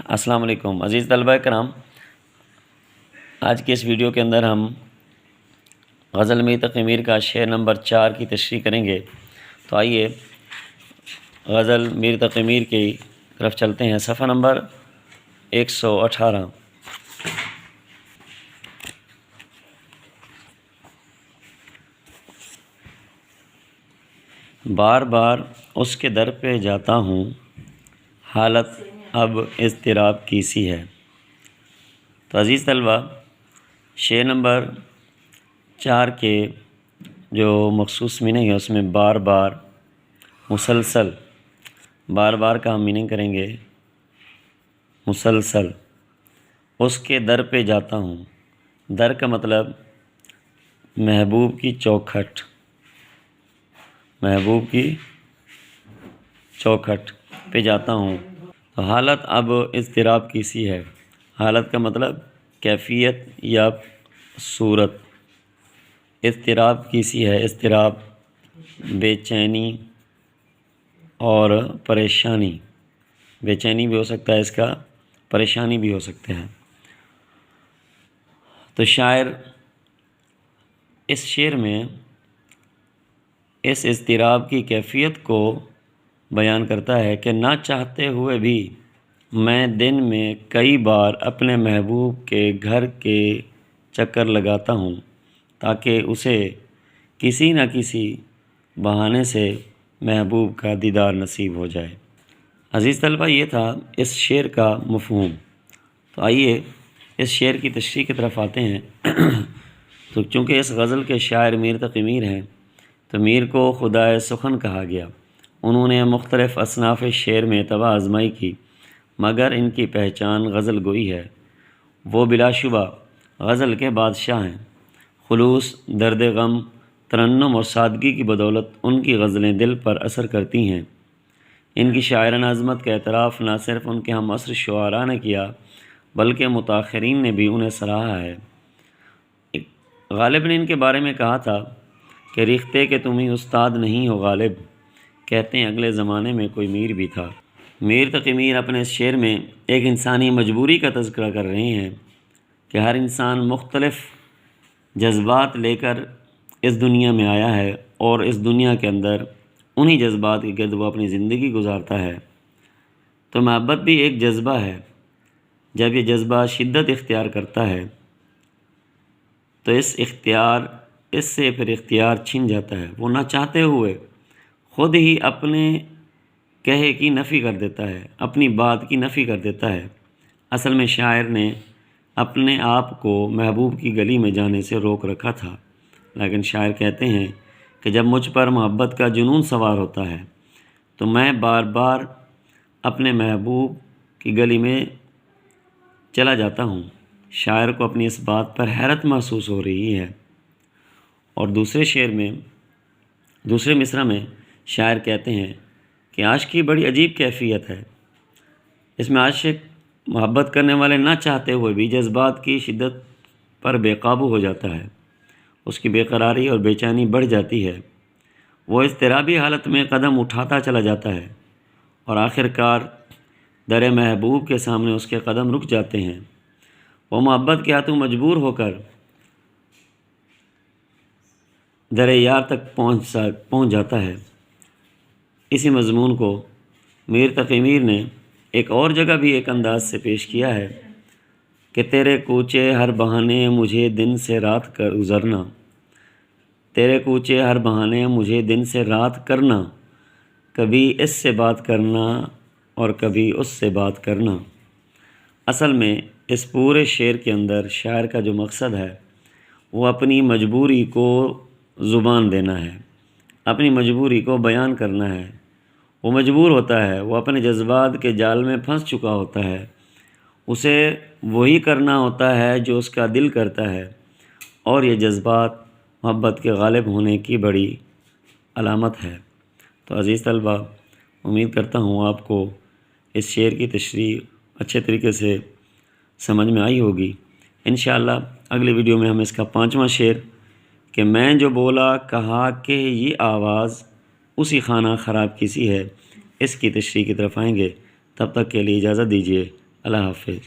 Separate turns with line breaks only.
السلام علیکم عزیز طلبہ کرام، آج کی اس ویڈیو کے اندر ہم غزل میر تقی میر کا شعر نمبر 4 کی تشریح کریں گے۔ تو آئیے غزل میر تقی میر کی طرف چلتے ہیں۔ صفحہ نمبر 118۔ بار بار اس کے در پہ جاتا ہوں، حالت اب اضطراب کی سی ہے۔ تو عزیز طلبہ، شعر نمبر 4 کے جو مخصوص میننگ ہے اس میں بار بار، مسلسل، بار بار کا ہم میننگ کریں گے مسلسل۔ اس کے در پہ جاتا ہوں، در کا مطلب محبوب کی چوکھٹ، محبوب کی چوکھٹ پہ جاتا ہوں۔ تو حالت اب اضطراب کی سی ہے۔ حالت کا مطلب کیفیت یا صورت، اضطراب کی سی ہے۔ اضطراب بے چینی اور پریشانی، بے چینی بھی ہو سکتا ہے اس کا، پریشانی بھی ہو سکتے ہیں۔ تو شاعر اس شعر میں اس اضطراب کی کیفیت کو بیان کرتا ہے کہ نہ چاہتے ہوئے بھی میں دن میں کئی بار اپنے محبوب کے گھر کے چکر لگاتا ہوں تاکہ اسے کسی نہ کسی بہانے سے محبوب کا دیدار نصیب ہو جائے۔ عزیز طلبہ، یہ تھا اس شعر کا مفہوم۔ تو آئیے اس شعر کی تشریح کی طرف آتے ہیں۔ تو چونکہ اس غزل کے شاعر میر تقی میر ہیں، تو میر کو خدائے سخن کہا گیا۔ انہوں نے مختلف اصناف شعر میں طبع آزمائی کی، مگر ان کی پہچان غزل گوئی ہے۔ وہ بلا شبہ غزل کے بادشاہ ہیں۔ خلوص، درد غم، ترنم اور سادگی کی بدولت ان کی غزلیں دل پر اثر کرتی ہیں۔ ان کی شاعرانہ عظمت کا اعتراف نہ صرف ان کے ہم عصر شعراء نے کیا بلکہ متاخرین نے بھی انہیں سراہا ہے۔ غالب نے ان کے بارے میں کہا تھا کہ ریختہ کہ تم ہی استاد نہیں ہو غالب، کہتے ہیں اگلے زمانے میں کوئی میر بھی تھا۔ میر تقی میر اپنے اس شعر میں ایک انسانی مجبوری کا تذکرہ کر رہے ہیں کہ ہر انسان مختلف جذبات لے کر اس دنیا میں آیا ہے اور اس دنیا کے اندر انہی جذبات کے گرد وہ اپنی زندگی گزارتا ہے۔ تو محبت بھی ایک جذبہ ہے۔ جب یہ جذبہ شدت اختیار کرتا ہے تو اس سے پھر اختیار چھن جاتا ہے۔ وہ نہ چاہتے ہوئے خود ہی اپنے کہے کی نفی کر دیتا ہے، اپنی بات کی نفی کر دیتا ہے۔ اصل میں شاعر نے اپنے آپ کو محبوب کی گلی میں جانے سے روک رکھا تھا، لیکن شاعر کہتے ہیں کہ جب مجھ پر محبت کا جنون سوار ہوتا ہے تو میں بار بار اپنے محبوب کی گلی میں چلا جاتا ہوں۔ شاعر کو اپنی اس بات پر حیرت محسوس ہو رہی ہے۔ اور دوسرے مصرع میں شاعر کہتے ہیں کہ عاشقی بڑی عجیب کیفیت ہے۔ اس میں عاشق محبت کرنے والے نہ چاہتے ہوئے بھی جذبات کی شدت پر بے قابو ہو جاتا ہے۔ اس کی بے قراری اور بے چینی بڑھ جاتی ہے۔ وہ اضطرابی حالت میں قدم اٹھاتا چلا جاتا ہے اور آخر کار در محبوب کے سامنے اس کے قدم رک جاتے ہیں۔ وہ محبت کے ہاتھوں مجبور ہو کر در یار تک پہنچ جاتا ہے۔ اسی مضمون کو میر تقی میر نے ایک اور جگہ بھی ایک انداز سے پیش کیا ہے کہ تیرے کوچے ہر بہانے مجھے دن سے رات کر گزرنا، تیرے کوچے ہر بہانے مجھے دن سے رات کرنا، کبھی اس سے بات کرنا اور کبھی اس سے بات کرنا۔ اصل میں اس پورے شعر کے اندر شاعر کا جو مقصد ہے وہ اپنی مجبوری کو زبان دینا ہے، اپنی مجبوری کو بیان کرنا ہے۔ وہ مجبور ہوتا ہے، وہ اپنے جذبات کے جال میں پھنس چکا ہوتا ہے، اسے وہی کرنا ہوتا ہے جو اس کا دل کرتا ہے، اور یہ جذبات محبت کے غالب ہونے کی بڑی علامت ہے۔ تو عزیز طلبہ، امید کرتا ہوں آپ کو اس شعر کی تشریح اچھے طریقے سے سمجھ میں آئی ہوگی۔ انشاءاللہ اگلی ویڈیو میں ہم اس کا 5واں شعر کہ میں جو بولا کہا کہ یہ آواز اسی خانہ خراب کی سی ہے، اس کی تشریح کی طرف آئیں گے۔ تب تک کے لیے اجازت دیجیے۔ اللہ حافظ.